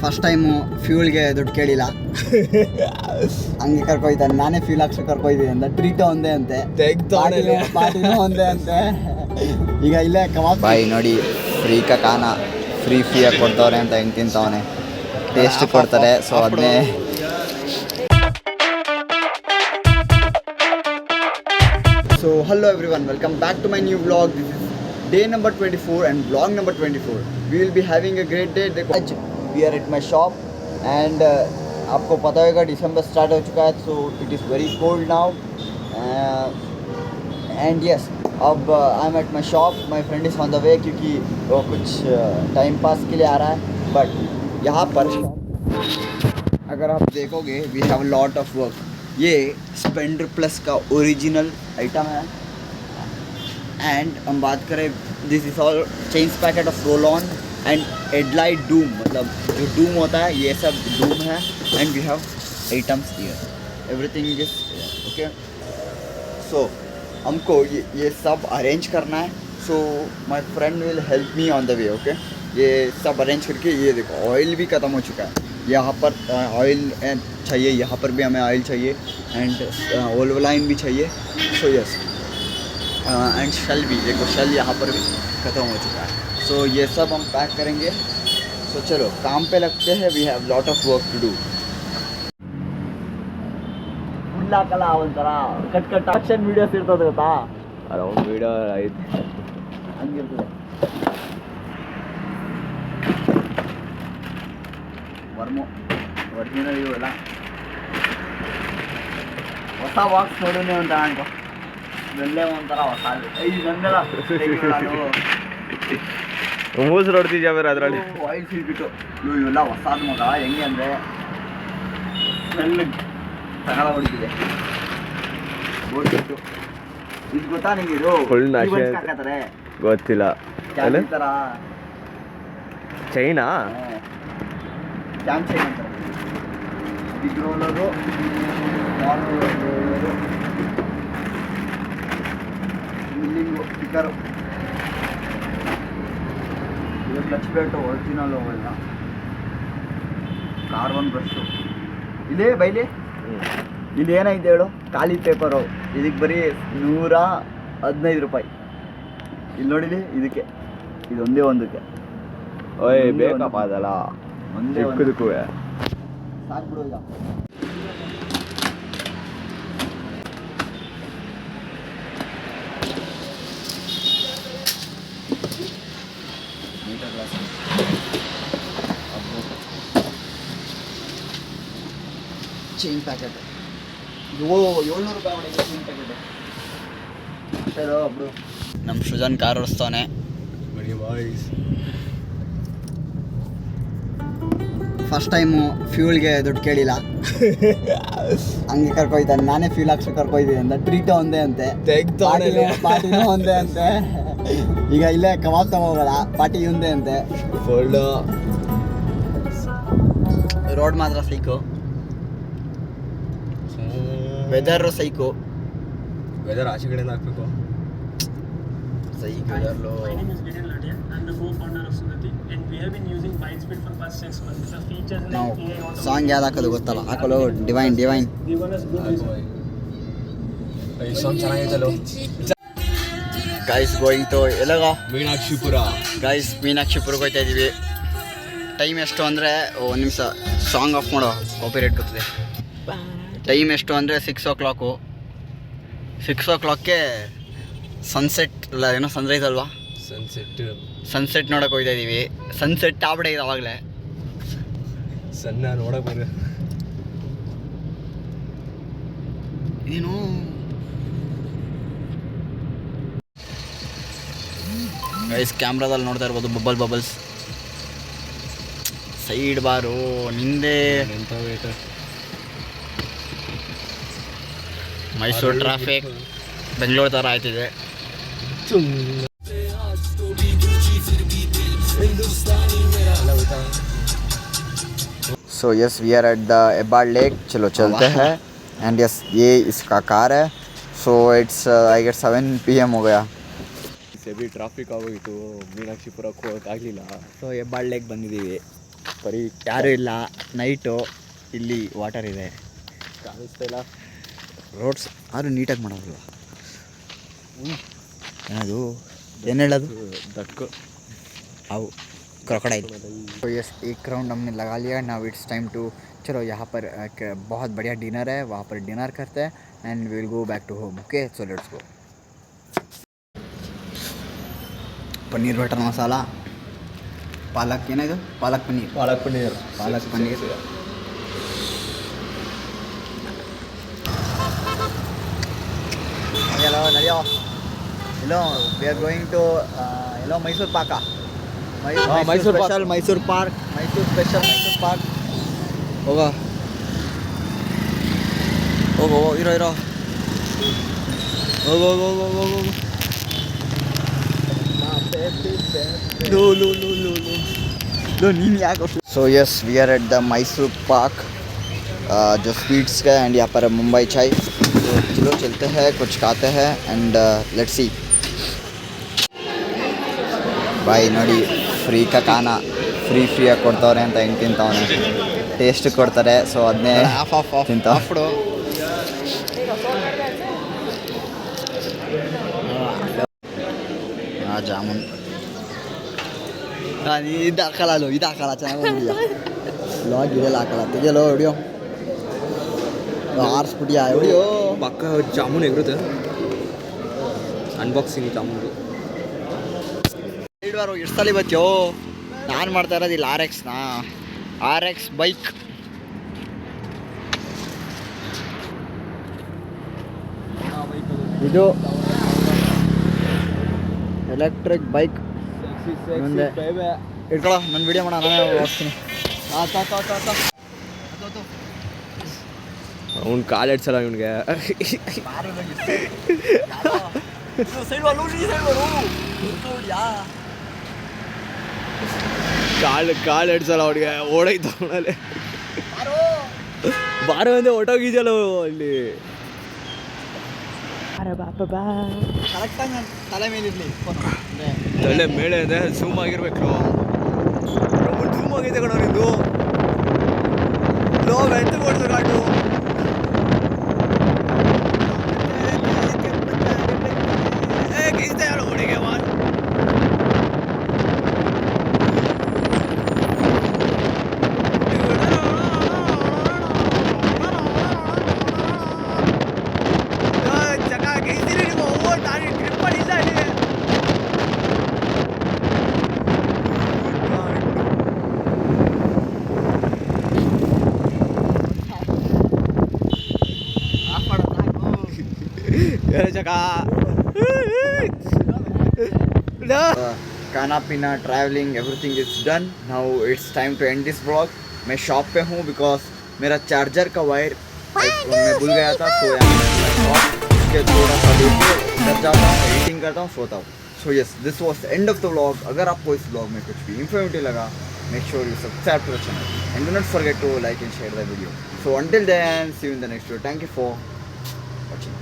First time ಫ್ಯೂಲ್ಗೆ ದುಡ್ಡು ಕೇಳಿಲ್ಲ. ಹಂಗೆ ಕರ್ಕೊಯ್ತಾನೆ, ನಾನೇ ಫ್ಯೂಲ್ ಹಾಕ್ಸಿ ಕರ್ಕೊಯ್ತೀನಿ ಅಂತ. ಟ್ರೀಟ್ ಒಂದೇ ಅಂತೆ, ಪಾರ್ಟಿನೂ ಒಂದೇ ಅಂತೆ. ಈಗ ಇಲ್ಲೇ ಕಬಾಬ್ ಬಾಯಿ ನೋಡಿ, ಫ್ರೀ ಕಾನ ಫ್ರೀಯಾಗಿ ಕೊಡ್ತವ್ರೆ ಅಂತ ಹೆಂಗೆ ತಿಂತವನೆ, ಟೇಸ್ಟ್ ಕೊಡ್ತಾರೆ. ಸೊ ಅದನ್ನೇ So hello everyone, welcome back to my new vlog. This is day number 24 and vlog number 24. We will be having a great day. We are at my shop and आपको पता होगा दिसंबर start हो चुका है, so it is very cold now. And yes, अब I am at my shop. My friend is on the way क्योंकि वो कुछ टाइम पास के लिए आ रहा है. But यहाँ पर अगर आप देखोगे, we have a lot of work. ये स्पेंडर प्लस का ओरिजिनल आइटम है. एंड हम बात करें, this is all change packet of roll on and headlight dome, मतलब जो डूम होता है ये सब डूम है. And we have items here, everything is okay. So हमको ये सब अरेंज करना है. So my friend will help me on the way. Okay, ये सब अरेंज करके, ये देखो ऑयल भी ख़त्म हो चुका है. यहाँ पर ऑयल चाहिए, यहाँ पर भी हमें ऑयल चाहिए एंड ओल्वलाइन भी चाहिए. सो यस, एंड शेल भी देखो, शेल यहाँ पर भी ख़त्म हो चुका है. सो ये सब हम पैक करेंगे. सो चलो काम पे लगते हैं. We have lot of work to do. ಉಳ್ಳಾ ಕಲ ಒಂಥರ ಕಟ್ ಆಕ್ಷನ್ ವೀಡಿಯೋಸ್ ಇರ್ತದೆ ಗೊತ್ತಾ, ಅರೌಂಡ್ ವೀಡಿಯೋ ಐತೆ ಹಂಗಿರ್ತದೆ. ಒರಿಜಿನಲ್ ಇವೆಲ್ಲ ಹೊಸ ಬಾಕ್ಸ್ ನೋಡೋಣ ಅಂತ ಅನ್ಕೋ, ಬೆಲ್ಲೆ ಒಂಥರ ಹೊಸ ನಂದೆಲ್ಲ ಮೂಸ್ ನೋಡ್ತಿದ್ಯಾ ಬೇರೆ ಅದರಲ್ಲಿ ಆಯಿಲ್ ಸಿಲ್ಬಿಟ್ಟು ಇವೆಲ್ಲ ಹೊಸಾದ ಮಗ. ಹೆಂಗೆ ಅಂದರೆ ಸ್ಮೆಲ್ ತಗೊಳ ಹೊಡಿತಿದೆ. ಬೋಟ್ಬಿಟ್ಟು ಇದು ಗೊತ್ತಾ ನಿಂಗೆ, ಇದು ಹಾಕತ್ತಾರೆ ಗೊತ್ತಿಲ್ಲ. ಥರ ಚೈನಾ ಕ್ಯಾನ್ ಚೈನ್ ಅಂತಾರೆ. ಬಿಗ್ ರೋಲರು, ಸ್ಮಾಲ್ ರೋಲರು, ಮಿಲ್ಲಿಂಗು, ಸ್ಟಿಕ್ಕರು, ಇದು ಕ್ಲಚ್ ಪ್ಲೇಟು ಒರಿಜಿನಲ್ ಅವೆಲ್ಲ, ಕಾರ್ಬನ್ ಬ್ರಷು. ಇಲ್ಲೇ ಬೈಲಿ ಇಲ್ಲಿ ಏನಾಗಿದೆ ಹೇಳು, ಖಾಲಿ ಪೇಪರು. ಇದಕ್ಕೆ ಬರೀ 115 ರೂಪಾಯಿ. ಇಲ್ಲಿ ನೋಡಿಲಿ, ಇದಕ್ಕೆ ಇದೊಂದೇ ಒಂದಕ್ಕೆ. ಓಯ್ ಬೇಕಪ್ಪ ಅದಲ್ಲ, ಒಂದೇ ಚಿಕ್ಕದಕ್ಕೂ ಸಾಕ್ಬಿಡು. ಈಗ ಚೈನ್ ಪ್ಯಾಕೆಟ್ 700 ರೂಪಾಯಿ ಹೊಡೆಗೆ ಚೈನ್ ಪ್ಯಾಕೆಟ್ ಅಷ್ಟೇ. ಒಬ್ರು ನಮ್ಮ ಸೃಜನ್ ಕಾರ್ ಓಡಿಸ್ತಾನೆ. ಫಸ್ಟ್ ಟೈಮು ಫ್ಯೂಲ್ಗೆ ದುಡ್ಡು ಕೇಳಿಲ್ಲ, ಹಂಗೆ ಕರ್ಕೊಯ್ತಾನೆ, ನಾನೇ ಫ್ಯೂಲ್ ಹಾಕ್ಸಿ ಕರ್ಕೊಯ್ತೀನಿ ಅಂತ. ಟ್ರೀಟ್ ಒಂದೇ ಅಂತೆ, ಪಾರ್ಟಿನೂ ಒಂದೇ ಅಂತೆ. ಈಗ ಇಲ್ಲೇ ಕಬಾಬ್ ತಗೋಗಲ್ಲ, ಪಾರ್ಟಿ ಒಂದೇ ಅಂತೆ. ರೋಡ್ ಮಾತ್ರ ಸೈಕು, ವೆದರ್ ಸೈಕು. ವೆದರ್ ಆಚೆ ಕಡೆಯಿಂದ ಹಾಕ್ಬೇಕು. ಸೈಕ್ ವೆದರ್ಲು. ನಾವು ಸಾಂಗ್ ಯಾವ್ದು ಹಾಕೋದು ಗೊತ್ತಲ್ಲ, ಹಾಕಲು ಡಿವೈನ್ ಸಾಂಗ್ ಚೆನ್ನಾಗೈತಲ್ಲ. ಗೈಸ್ ಗೋಯಿಂಗ್ ಟು ಎಲ್ಲಗ ಮೀನಾಕ್ಷಿಪುರ. ಗೈಸ್ ಮೀನಾಕ್ಷಿಪುರಕ್ಕೆ ಹೋಗ್ತಾ ಇದ್ದೀವಿ. ಟೈಮ್ ಎಷ್ಟು ಅಂದರೆ, ಒಂದು ನಿಮಿಷ ಸಾಂಗ್ ಆಫ್ ಮಾಡೋ, ಕಾಪಿರೈಟ್ ಬರ್ತದೆ. ಟೈಮ್ ಎಷ್ಟು ಅಂದರೆ 6 o'clock. 6 o'clockಗೆ ಸನ್ಸೆಟ್ ಇಲ್ಲ, ಏನೋ ಸನ್ರೈಸ್ ಅಲ್ವಾ, ಸನ್ಸೆಟ್ ನೋಡೋಕೆ ಹೋಗ್ತಾ ಇದ್ದೀವಿ. ಸನ್ಸೆಟ್ ಆಗ್ಬಿಟ್ಟಿದೆ ಅವಾಗಲೇ. ಸಣ್ಣ ನೋಡಕ್ಕೆ ಬರ ಏನು ಗೈಸ್, ಕ್ಯಾಮ್ರಾದಲ್ಲಿ ನೋಡ್ತಾ ಇರ್ಬೋದು ಬಬಲ್ಸ್. ಸೈಡ್ ಬಾರು ನಿಂದೆ. ಮೈಸೂರು ಟ್ರಾಫಿಕ್ ಬೆಂಗಳೂರು ಥರ ಆಯ್ತಿದೆ. So yes, we are at the Hebbal lake. चलो चलते हैं. एंड यस, ये इसका कार है. So it's I get 7 PM हो गया. ಹೆವಿ ಟ್ರಾಫಿಕ್ ಆಗೋಯಿತು, ಮೀನಾಕ್ಷಿಪುರಕ್ಕೆ ಹೋಗೋಕ್ಕಾಗಲಿಲ್ಲ. ಸೊ ಹೆಬ್ಬಾಳ್ ಲೇಕ್ ಬಂದಿದ್ದೀವಿ. ಬರೀ ಯಾರೂ ಇಲ್ಲ, ನೈಟು. ಇಲ್ಲಿ ವಾಟರ್ ಇದೆ, ಕಾಣಿಸ್ತಾ ಇಲ್ಲ. ರೋಡ್ಸ್ ಆದರೂ ನೀಟಾಗಿ ಮಾಡೋದು. ಏನದು, ಏನು ಹೇಳೋದು, ದಟ್ಕೋ अव क्रोकोडाइल. तो यस, एक राउंड हमने लगा लिया. नाउ इट्स टाइम टू, चलो यहाँ पर एक बहुत बढ़िया डिनर है, वहाँ पर डिनर करते हैं and we will go back to home. Okay, so let's go. Paneer butter masala, palak ಏನಿದು, ಪಾಲಕ್ ಪನ್ನೀರ್. ಪಾಲಕ್ ಪನ್ನೀರ್. hello ನಡೆಯೋ. hello, we are going to hello Mysuru pak. Mysuru special Mysuru park. ಹೋಗೋ ಹೋಗೋ, ಇರೋ ಹೋಗೋ. ನೀನು ಯಾಕೆ. So yes, we are at the Mysuru park, जो स्वीट्स का एंड यहाँ पर मुंबई चाय. तो चलो चलते हैं, कुछ खाते हैं एंड लेट्स सी. ಬಾಯ್ ನೋಡಿ, ಫ್ರೀ ಕಾನ ಫ್ರೀಯಾಗಿ ಕೊಡ್ತವ್ರೆ ಅಂತ ಹೆಂಗೆ ತಿಂತವನೆ. ಟೇಸ್ಟ್ ಕೊಡ್ತಾರೆ, ಸೊ ಅದನ್ನೇ ತಿಂತಾವ್ಡು. ಜಾಮೂನ್ ಇದು ಹಾಕಲ್ಲ ಚೆನ್ನಾಗಿ ಲಾಗ್ ಇದೆಲ್ಲ ಹಾಕಲ್ಲ. ತೆಗಿಯಲ್ಲೋ ಹೊಡಿಯೋ, ಆರಿಸ್ಬಿಟ್ಟಿಯಾ ಹೊಡಿಯೋ. ಪಕ್ಕ ಜಾಮೂನ್ ಎಗರುತ್ತೆ. ಅನ್ಬಾಕ್ಸಿಂಗ್ ಜಾಮೂನ್ದು ಎಷ್ಟು ಸಲ ಬಚ್ಚೋ. ನಾನು ಮಾಡ್ತಾ ಇರೋದು ಇಲ್ಲಿ ಆರ್ ಎಕ್ಸ್ ಬೈಕ್. ಇದು ಎಲೆಕ್ಟ್ರಿಕ್ ಬೈಕ್. ಮುಂದೆ ಇಟ್ಕೊಳ್ಳೋ, ನನ್ನ ವಿಡಿಯೋ ಮಾಡೋಣ, ನಾನೇ ಹೋಗ್ತೀನಿ. ಅವ್ನು ಕಾಲು ಎಡ್ಸಲ್ಲ ಇವನಿಗೆ. ಕಾಲು ಎಡ್ಸಲ್ಲ ಅವ್ನಿಗೆ, ಓಡೈತ ಅವನಲ್ಲಿ. ಬಾರೋ ಅಂದ್ರೆ ಹೊಟ್ಟೋಗಿದ್ಯಲ್ಲ ಅಲ್ಲಿ. ಕರೆಕ್ಟಾಗಿ ನನ್ನ ತಲೆ ಮೇಲಿರಲಿ, ತಲೆ ಮೇಲೆ ಅಂದರೆ ಝೂಮ್ ಆಗಿರ್ಬೇಕು. ಝೂಮ್ ಆಗೈತೆ ಕಣ ನಿಂದು. ಲೋ ಎಂತ ಕೊಡ್ತು ಕಾಟು. ಹೊಡಿಗೆ खाना पीना, travelling, everything is done. Now it's time to end this vlog. मैं शॉप पे हूँ बिकॉज मेरा चार्जर का वायर मैं भूल गया था. सो उसके थोड़ा सा दूर घर जाता हूँ, एडिटिंग करता हूँ, सोता हूँ. So yes, this was the end of the vlog. अगर आपको इस व्लॉग में कुछ भी इन्फॉर्मेटिव लगा, make sure you subscribe to the channel and do not forget to like and share the video. So until then, see you in the next video. Thank you for watching.